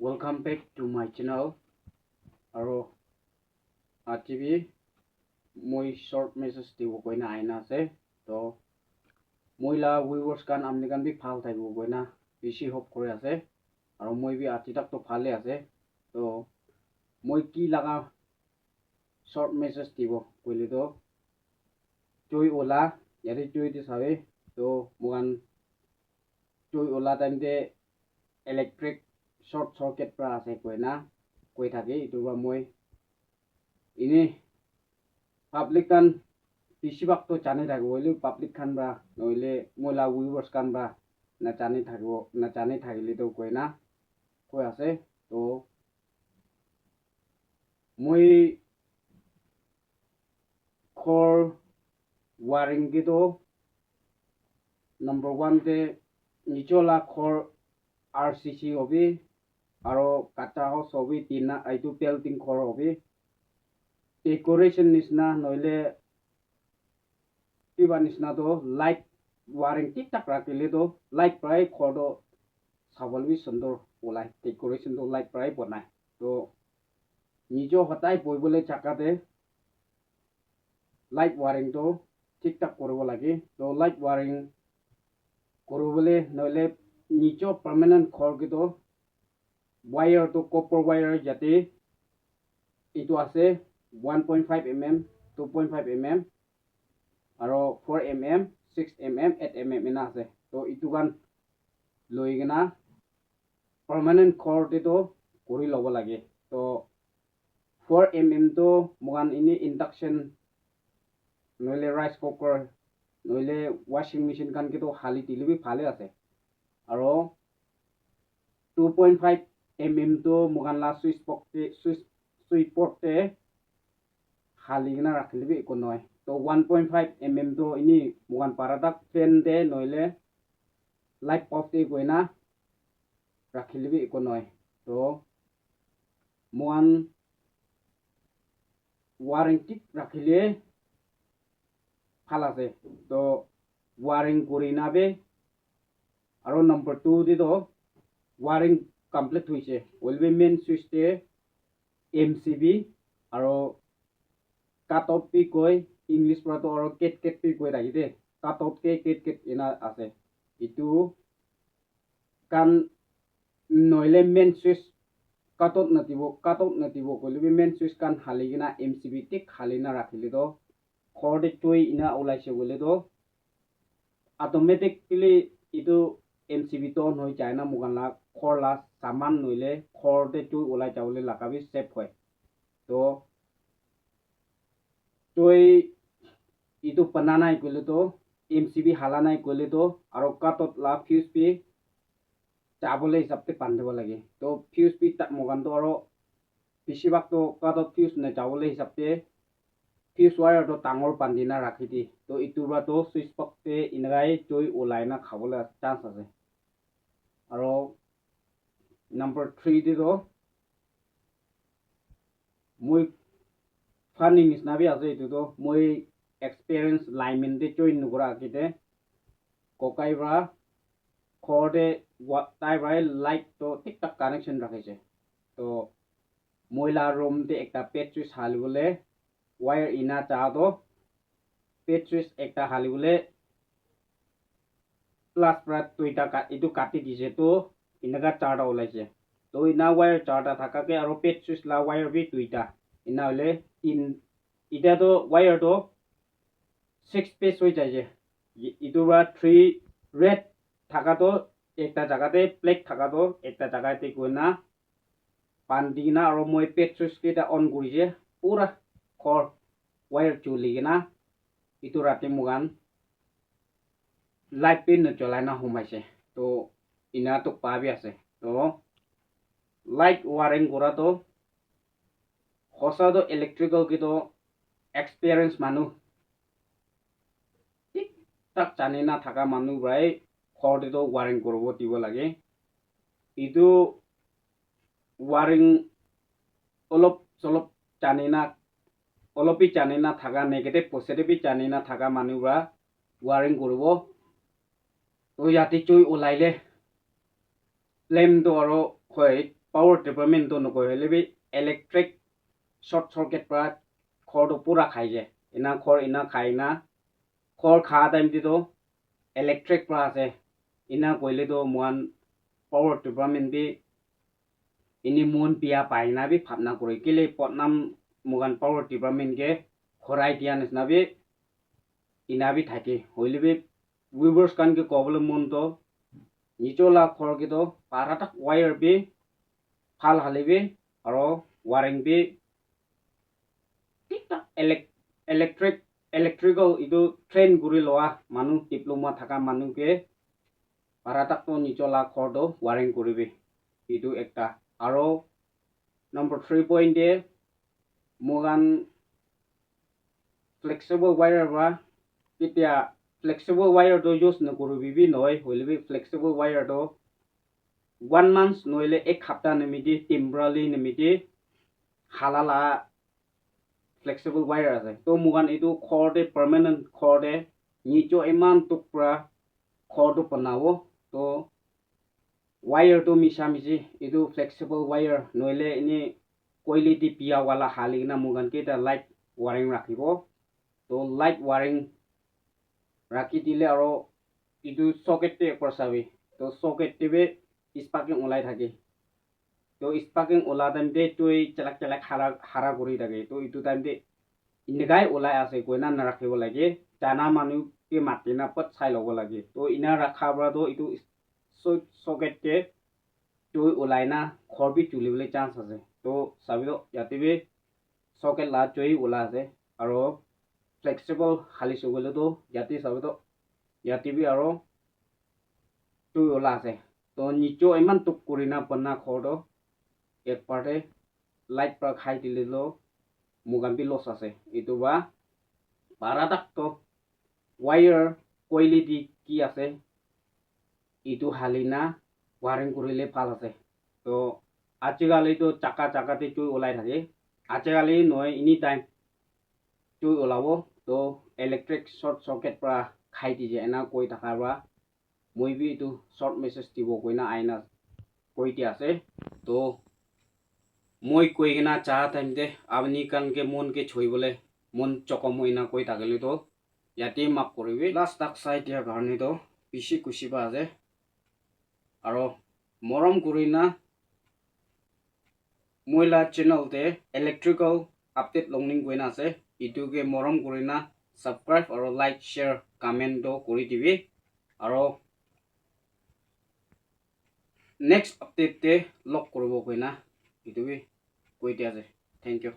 Welcome back to my channel. Aro TV moi short message dibo koina aina ase to moila viewers kan amni kan bi phal thaibo koina bishi hope kore ase aro moi bi ati tak to phale ase to moi ki laga short message dibo koile to choi ola yari choi ti sabe to mugan choi ola time de electric short circuit pra ase koina koi thake itu ba moi ini public kan বেশিরভাগ তো জানি থাকবো হইলে public খান বা নইলে মহিলা weavers খান বা না জানি থাকবো না জানি থাকিলে তো কই না কই আছে তো মই খর ওয়ারিং কি তো নাম্বার 1 তে নিচলা খর আরসিসি হবি আরো কাটা হাউস হবি তিনা আইটু পেলটিং খর হবি ডেকোরেশন নিসনা নইলে কিবা নিচিনা তো লাইট ওয়ারিং ঠিক ঠাক রাখিলে তো লাইট প্রায় খরটো চাবলৈ সুন্দৰ ওলাই ডেকোৰেশ্যনটো লাইট প্ৰায় বনায় তো নিজৰ সদায় বহিবলৈ জাগাতে লাইট ৱাৰিংটো ঠিক ঠাক কৰিব লাগে তো লাইট ৱাৰিং কৰিবলৈ নহ'লে নিজৰ পাৰ্মানেণ্ট ঘৰকেইটো ৱায়াৰটো কপাৰ ৱায়াৰ যাতে এইটো আছে 1.5 mm 2.5 mm আৰু 4 mm 6 mm 8 mm এনে আছে তো এইটো গান লৈ কিনা permanent core to kuri lobo lagi to 4 mm to mugan ini induction noile rice cooker noile washing machine kan kito hali tilibi phale ase aro 2.5 mm to mugan la switch port te hali gina rakhlibi ko noy to 1.5 mm to ini mugan paradak fan te noile light bulb te koina রাখিলিবি একো নয় তো মন wiring ঠিক রাখিলে ভাল আছে তো wiring করি নাবে আর number 2 দি তো ওয়ারিং কমপ্লিট হইছে ওলবি মেন সুইচতে এমসিবি আর কাট অফ পি কই ইংলিশ পড়া তো আর কেট কেট পি কই রাখি দে কাট অফ কে কেট কেট এনা আছে ইটু কান নইলে মেন সুইচ কাটত নাতিব কইলে মেন সুইচ কান হালিগিনা এমসিবি টিক হালিনা রাখিলে তো খরদে টই ইনা ওলাইছে বলে তো অটোমেটিকলি ইটো এমসিবি তো হই যায় না মুগানলা খরলা সামান নইলে খরদে টই ওলাই যাবলে লাগাবি সেভ হয় তো টই ইটো বানানাই কইলে তো এমসিবি হালানাই কইলে তো আর কাটত লা ফিউজ পি চাবলে হিসাবতে বান্ধিব লাগে তো ফিউজ পি মগানটো আৰু বেছিভাগটো কাটত ফিউজ নেযাবলে হিচাপতে ফিউজ ৱায়াৰটো ডাঙৰ বান্ধিনা ৰাখি দি তো ইটোৰ পৰাতো চুইচ বক্সতে এনেকাই জৈ ওলাইনা খাবলৈ চান্স আছে আৰু নাম্বাৰ 3 দিতো মই ফানি নিচিনা বি আছে এইটোতো মই এক্সপিৰিয়েঞ্চ লাইনমেনতে জইন নকৰা কিতে ককাইবা খৰতে তাই ভাই লাইট তো ঠিকঠাক কানেকশন রাখিছে তো মহিলা রুম তে একটা পেট সুইচ হালি বলে ওয়ার ইনা চাহ তো পেট সুইচ একটা হালি বলে প্লাস প্রায় দুইটা ইটো কাটি দিছে তো ইনাকা চারটা ওলাইছে তো ইনা ওয়ার চারটা থাকাকে আর পেট সুইচ লা ওয়ার বি দুইটা ইনা হলে তিন এটা তো ওয়ার তো 6 পেজ হয়ে যাইছে ইটো বা 3 রেড থাকা তো একটা জায়গাতে প্লেট থাকা তো একটা জায়গাতে কইনা পান্দি না আর মই পেট সুইচ কেটা অন করিছে পুরা খর ওয়ার চলি না ইটো রাতে মুগান লাইট পিন চলাই না হুমাইছে তো ইনা তো পাবি আছে তো লাইট ওয়ারিং করা তো হসা তো ইলেকট্রিক্যাল কি তো এক্সপিরিয়েন্স মানুষ ঠিক তাক জানি না থাকা মানুষ প্রায় খরতে তো ওয়ারিং করব দিব লাগে ইটো ওয়ারিং অলপ চলপ জানি না অলপই জানি না থাকা নেগেটিভ পজিটিভ জানি না থাকা মানুষরা ওয়ারিং করব তো ইয়াতে চই ওলাইলে ফ্লেমটো আৰু হয় power department to no ko helebi electric short circuit pra khor to pura khai je ina khai na khor kha time ti to electric pra ase ina koile to muan power department bi ini mun pia pai na bi phapna kori kile potnam mugan power department ke khorai tian na bi ina bi thake hoile bi viewers kan ke kobole mun to nichola khor ke to parata wire bi phal halibi aro wiring bi tikta electrical itu train guri loa manu diploma thaka manu ke parata to nichola khor do wiring koribi itu ekta aro number 3 point de mugan flexible wire ba kitia flexible wire do use na koribi bi noi hoilebi flexible wire do 1 month noile ek hafta nemidi temporarily nemidi halala flexible wire ase to mugan itu khor de permanent khor de nicho iman tukra khor do panawo to wire to misi itu flexible wire noile ini quality pia wala halina mugan ke ta light wiring rakhibo to light wiring rakhi dile aro itu socket te korsabi to socket tebe sparking ulai thake to sparking ula time de toi chalak hara gori thake to itu time de ingai ulai ase koina na rakhibo lage jana manu ke matina pat sai logo lage to ina rakhabra do itu socket te toi ulai na khorbi chulibole chance ase to sabido yatibe socket la toi ula ase aro flexible khali sugole to yati sabido yatibi aro toi ula ase to nicho iman tuk kurina panna khodo ek parte light pra khai dililo mugambi loss ase itu ba paradak to wire quality ki ase itu halina wiring kurile phal ase to ajigali to chaka te chui ulai thake ajigali noi any time chui ulabo to electric short circuit pra khai di je na koi thaka ba moi bi itu short message dibo koina aina koi ti ase to moi koi gina cha time de apni kan ke mon ke choi bole mon chokomoina koi thakeli to yati map koribi last tak side ya garni to bishi kushi ba ase aro morom kurina moila channel te electrical update longning koina ase itu ke morom kurina subscribe aro like share comment do kori dibi aro next update te log koribo koina itu bi koi dia ase thank you